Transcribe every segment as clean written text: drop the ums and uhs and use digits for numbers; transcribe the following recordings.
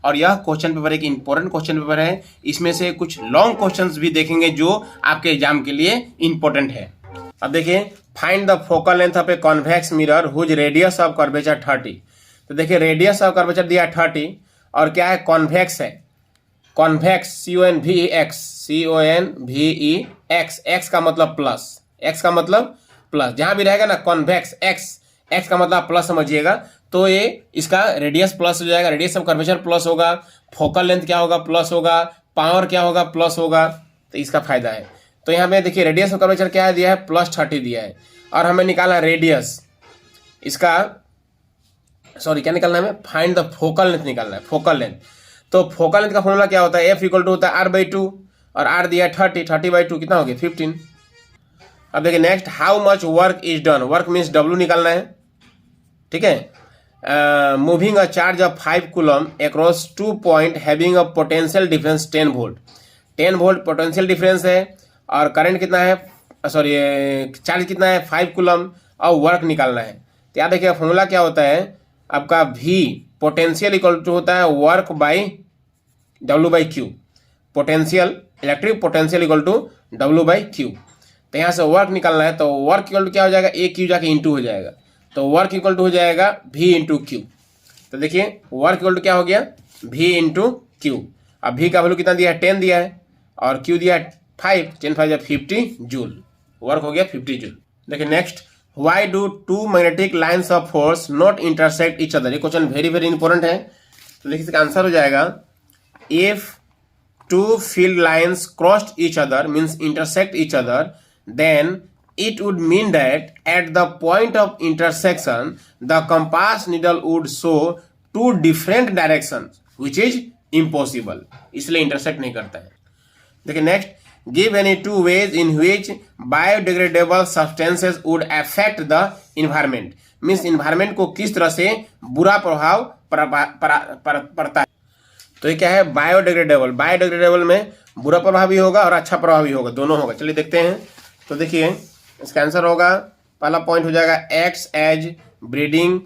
और यह question paper एक इंपॉर्टेंट क्वेश्चन पेपर है। इसमें से कुछ लॉन्ग क्वेश्चंस भी देखेंगे जो आपके एग्जाम के लिए इंपॉर्टेंट है। अब देखिए, find the focal length of a convex mirror whose radius of curvature 30। तो देखिए, रेडियस ऑफ कर्वेचर दिया 30 और क्या है, कॉन्वेक्स है। कॉन्वेक्स CONVEX, एक्स का मतलब प्लस, एक्स का मतलब प्लस, जहां भी रहेगा ना कॉन्वेक्स एक्स का मतलब प्लस समझिएगा। तो ये इसका रेडियस प्लस हो जाएगा, रेडियस ऑफ कर्वेचर प्लस होगा, फोकल लेंथ क्या होगा, प्लस होगा, पावर क्या होगा, प्लस होगा। तो इसका फायदा है। तो यहाँ पे देखिए, रेडियस ऑफ कर्वेचर क्या है, दिया है +30 दिया है, और हमें निकालना रेडियस इसका, सॉरी क्या निकालना है हमें, फाइंड द फोकल लेंथ निकालना है, फोकल लेंथ। तो फोकल लेंथ का फॉर्मूला क्या होता है, F = होता है R/2, और R दिया है 30/2 कितना हो गया 15। अब देखिए next, how much work is done, work means W निकालना है, ठीक है। Moving a charge of 5 coulomb across 2 point having a potential difference 10 volt, 10 volt potential difference है, और करंट कितना है, सॉरी चार्ज कितना है 5 कूलम, और वर्क निकालना है। तो याद देखिए फॉर्मूला क्या होता है आपका, V पोटेंशियल = होता है work by W/Q, potential electric potential = W/Q। तो यहाँ से वर्क निकालना है, तो वर्क = क्या हो जाएगा, AQ जाके इंटू हो जाएगा, तो वर्क = हो जाएगा V × Q। तो देखिए वर्क = क्या हो गया, V × Q। अब V का वैल्यू कितना दिया है, 10 दिया है, और Q दिया है 5, 10 5 50 जूल, वर्क हो गया 50 जूल। देखिए next, why do 2 magnetic lines of force not intersect each other. ये क्वेश्चन वेरी वेरी इंपॉर्टेंट है। तो देखिए इसका आंसर हो जाएगा, if 2 field lines crossed each other means intersect each other, then it would mean that at the point of intersection the compass needle would show 2 different directions which is impossible, इसलिए intersect नहीं करता है। देखिए next, give any 2 ways in which biodegradable substances would affect the environment, means environment को किस तरह से बुरा प्रभाव पड़ता है। तो ये क्या है, बायोडिग्रेडेबल, बायोडिग्रेडेबल में बुरा प्रभाव भी होगा और अच्छा प्रभाव भी होगा, दोनों होगा। चलिए देखते हैं। तो देखिए इसका आंसर होगा, पहला पॉइंट हो जाएगा, acts as breeding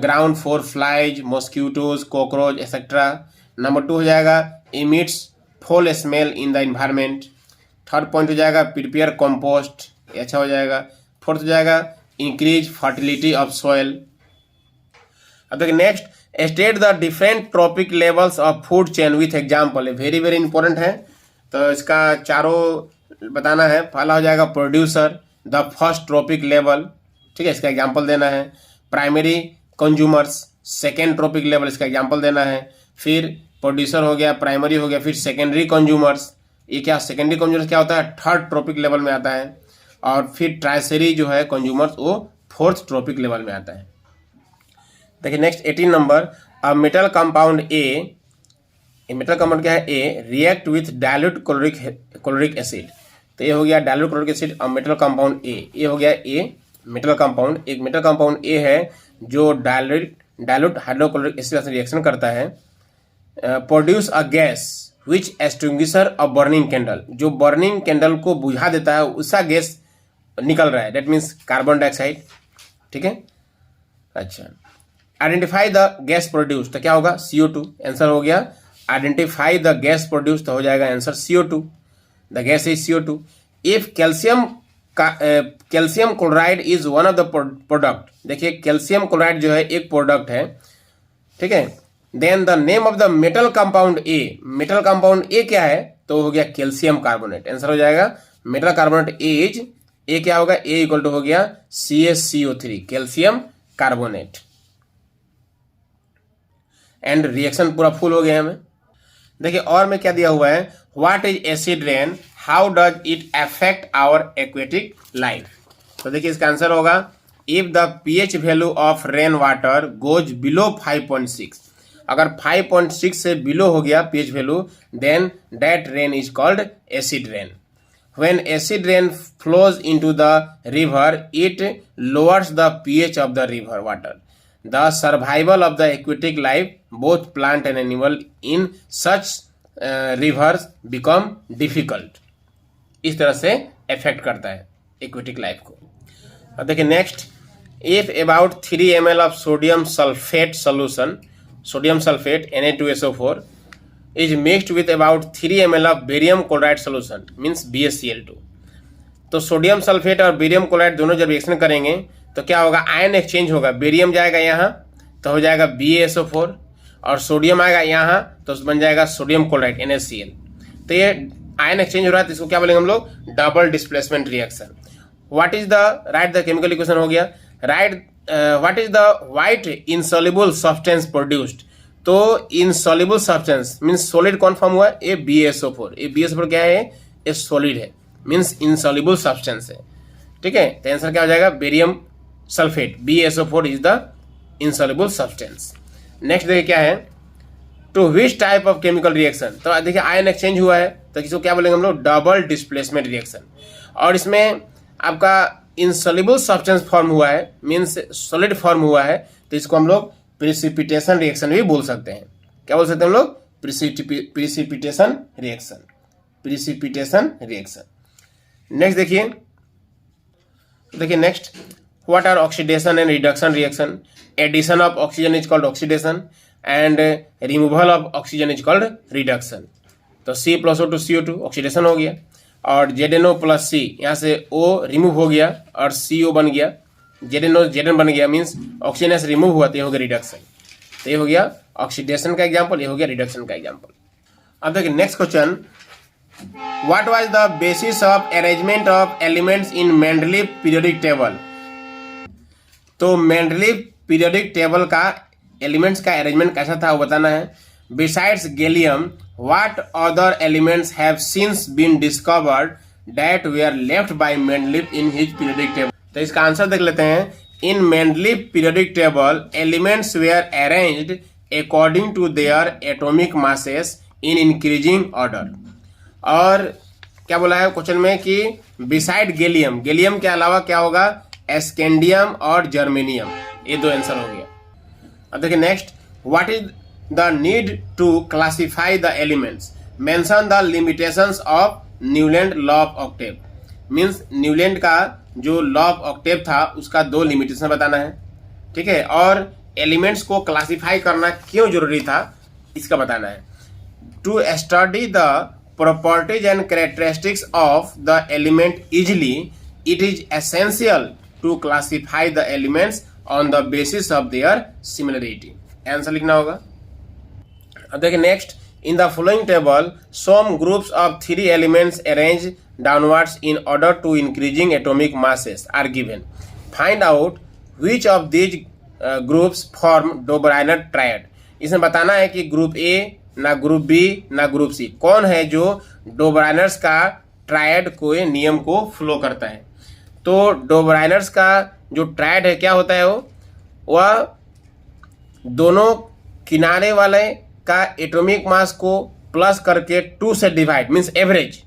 ground for flies, mosquitoes, cockroach etcetera. Number 2 हो जाएगा, emits foul smell in the environment. Third point हो जाएगा, प्रिपेयर कंपोस्ट, ये अच्छा हो जाएगा। फोर्थ हो जाएगा, इंक्रीज फर्टिलिटी ऑफ सॉइल। अब देखिए next, state the different trophic levels of food chain with example, ये वेरी वेरी इंपॉर्टेंट है। तो इसका चारों बताना है। पहला हो जाएगा producer, the first trophic level, ठीक है, इसका एग्जांपल देना है। Primary consumers, second trophic level, इसका एग्जांपल देना है। फिर प्रोड्यूसर हो गया, प्राइमरी हो गया, फिर सेकेंडरी कंज्यूमर्स, ये क्या सेकेंडरी कंज्यूमर्स क्या होता है, थर्ड ट्रॉपिक लेवल में आता है। और फिर ट्राइसरी जो है कंज्यूमर्स, वो फोर्थ ट्रॉपिक लेवल में आता है। देखिए next 18 number, a metal compound A, metal compound क्या है, A react with dilute chloric acid. तो ये हो गया डायल्यूट क्लोरिक एसिड, अब मेटल कंपाउंड ए, ये हो गया ए मेटल कंपाउंड। एक मेटल कंपाउंड ए है जो डायल्यूट हाइड्रोक्लोरिक एसिड से रिएक्शन करता है। Produce a gas which extinguisher a burning candle, जो बर्निंग कैंडल को बुझा देता है उसका गैस निकल रहा है, दैट मीन्स कार्बन डाइऑक्साइड, ठीक है। अच्छा, आइडेंटिफाई द गैस प्रोड्यूस, तो क्या होगा CO2, आंसर हो गया आइडेंटिफाई द गैस प्रोड्यूस, तो हो जाएगा answer CO2, the gas is CO2। If calcium chloride is one of the product, देखिए कैल्शियम क्लोराइड जो है एक प्रोडक्ट है, ठीक है। Then the name of the metal compound A, metal compound A क्या है, तो हो गया कैल्शियम कार्बोनेट, आंसर हो जाएगा मेटल कार्बोनेट इज, ए क्या होगा, ए इक्वल टू हो गया CaCO3, calcium carbonate. And reaction पूरा फुल हो गया हमें। देखिए और में क्या दिया हुआ है, what is acid rain, how does it affect our aquatic life. तो देखिए इसका आंसर होगा, if the pH value of rain water goes below 5.6, अगर 5.6 से बिलो हो गया pH value, then that rain is called acid rain. When acid rain flows into the river, it lowers the pH of the river water. The survival of the aquatic life, both plant and animal, in such rivers become difficult. इस तरह से affect करता है aquatic life को। अब देखिए next, if about 3 ml of sodium sulfate solution sodium sulfate Na2SO4 is mixed with about 3 ml of barium chloride solution means BaCl2। तो sodium sulphate और बेरियम क्लोराइड दोनों जब रिएक्शन करेंगे तो क्या होगा, आयन एक्सचेंज होगा। बेरियम जाएगा यहाँ तो हो जाएगा BaSO4 और सोडियम आएगा यहाँ तो बन जाएगा सोडियम क्लोराइड NaCl। तो ये आयन एक्सचेंज हो रहा है तो इसको क्या बोलेंगे हम लोग, double displacement reaction. What is the right the chemical equation हो गया। Right what is the white insoluble substance produced. तो इनसॉल्युबल सब्सटेंस मीन्स सॉलिड कौन फॉर्म हुआ, ये BaSO4। ये BaSO4 क्या है, ये सॉलिड है मीन्स इनसॉल्युबल सब्सटेंस है। ठीक है, तो आंसर क्या हो जाएगा, barium sulphate BaSO4 is the insoluble substance. Next देखिए क्या है, to which type of chemical reaction. तो देखिए आयन एक्सचेंज हुआ है तो इसको क्या बोलेंगे हम लोग, डबल डिस्प्लेसमेंट रिएक्शन। और इसमें आपका इनसॉल्युबल सब्सटेंस फॉर्म हुआ है मीन्स सॉलिड फॉर्म हुआ है तो इसको हम लोग प्रिसिपिटेशन रिएक्शन भी बोल सकते हैं। क्या बोल सकते हैं हम लोग, precipitation reaction, precipitation reaction. Next देखिए next, what are oxidation and reduction reaction. Addition of oxygen is called oxidation and removal of oxygen is called reduction. तो C+O to CO2 ऑक्सीडेशन हो गया और ZNO + C यहाँ से O remove हो गया और CO बन गया, ZN बन गया मीन्स ऑक्सीजन से रिमूव हुआ तो ये हो गया रिडक्शन। तो ये हो गया ऑक्सीडेशन का एग्जाम्पल, ये हो गया रिडक्शन का एग्जाम्पल। अब देखिए next question, what was the basis of arrangement of elements in Mendeleev periodic table. तो मेंडलीव पीरियोडिक टेबल का एलिमेंट्स का अरेंजमेंट कैसा था वो बताना है। Besides gallium what other elements have since been discovered that were left by Mendeleev in his periodic table. तो इसका आंसर देख लेते हैं। In Mendeleev periodic table elements were arranged according to their atomic masses in increasing order. और क्या बोला है question में कि बिसाइड गैलियम, गैलियम के अलावा क्या होगा, एस्केंडियम और जर्मेनियम। ये दो आंसर हो गया। अब देखिए next, what is the need to classify the elements. Mention the limitations of Newland law of octave. Means Newland का जो लॉ ऑफ ऑक्टेव था उसका दो लिमिटेशन बताना है। ठीक है, और एलिमेंट्स को क्लासिफाई करना क्यों जरूरी था इसका बताना है। To study the properties and characteristics of the element easily, it is essential to classify the elements on the basis of their similarity। Answer लिखना होगा। अब देखिए next, in the following table some groups of 3 elements arranged downwards in order to increasing atomic masses are given। find out which of these groups form Dobereiner triad। इसमें बताना है कि group A ना group B ना group C कौन है जो डोबराइनर्स का ट्रायड को नियम को फॉलो करता है। तो डोबराइनर्स का जो ट्रायड है क्या होता है, वह दोनों किनारे वाले का एटॉमिक मास को प्लस करके 2 से डिवाइड मीन्स एवरेज,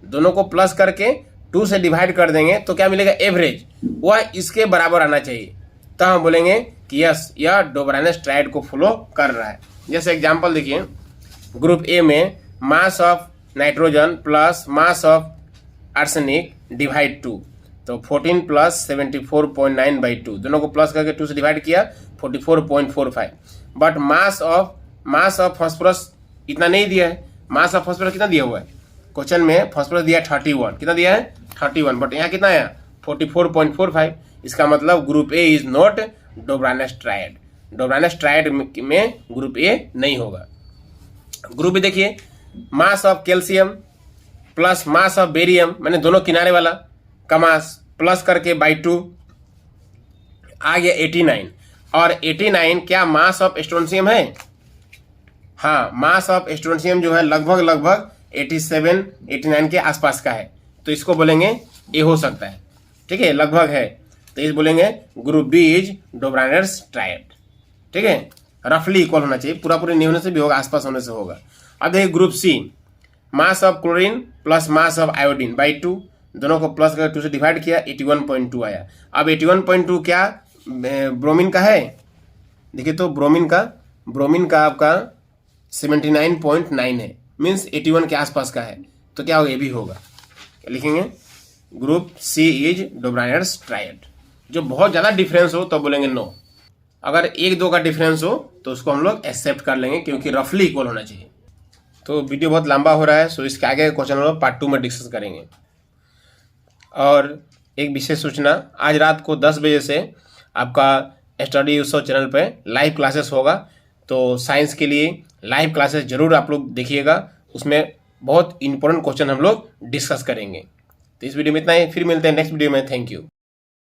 दोनों को प्लस करके 2 से डिवाइड कर देंगे तो क्या मिलेगा, एवरेज। वह इसके बराबर आना चाहिए तो हम बोलेंगे कि यस यह डोबराइनर्स ट्रायड को फॉलो कर रहा है। जैसे एग्जांपल देखिए, ग्रुप ए में mass of nitrogen plus mass of arsenic divide 2, तो 14 + 74.9/2, दोनों को प्लस करके 2 से डिवाइड किया 44.45। बट मास ऑफ फास्फोरस इतना नहीं दिया है। मास ऑफ फास्फोरस कितना दिया हुआ है क्वेश्चन में, फास्फोरस दिया 31, कितना दिया है 31, बट यहाँ कितना है 44.45। इसका मतलब group A is not Dobereiner's triad. Dobereiner's triad में ग्रुप ए नहीं होगा। ग्रुप बी देखिए, mass of calcium plus mass of barium, मैंने दोनों किनारे वाला का मास प्लस करके बाई 2 आ गया 89। और 89 क्या मास ऑफ स्ट्रोंशियम है, हाँ मास ऑफ स्ट्रोंशियम जो है लगभग 87 89 के आसपास का है, तो इसको बोलेंगे ए हो सकता है। ठीक है, लगभग है तो इस बोलेंगे ग्रुप बी इज डोबराइनर्स ट्रायड। ठीक है, रफली इक्वल होना चाहिए, पूरा नहीं होने से भी होगा, आसपास होने से होगा। अब देखिए group C, mass of chlorine plus mass of iodine by 2, दोनों को प्लस करके 2 से डिवाइड किया 81.2 आया। अब 81.2 क्या ब्रोमीन का है, देखिए तो ब्रोमीन का आपका 79.9 है मीन्स 81 के आसपास का है, तो क्या होगा, ये भी होगा। क्या लिखेंगे, ग्रुप सी इज डोबराइनर्स ट्रायड। जो बहुत ज़्यादा डिफरेंस हो तो बोलेंगे नो। अगर 1-2 का डिफरेंस हो तो उसको हम लोग एक्सेप्ट कर लेंगे, क्योंकि रफली इक्वल होना चाहिए। तो वीडियो बहुत लंबा हो रहा है, सो इसके आगे क्वेश्चन हम लोग पार्ट 2 में डिस्कस करेंगे। और एक विशेष सूचना, आज रात को 10 बजे से आपका स्टडी उत्सव चैनल पे लाइव क्लासेस होगा, तो साइंस के लिए लाइव क्लासेस जरूर आप लोग देखिएगा, उसमें बहुत इंपॉर्टेंट क्वेश्चन हम लोग डिस्कस करेंगे। तो इस वीडियो में इतना ही, फिर मिलते हैं नेक्स्ट वीडियो में। Thank you.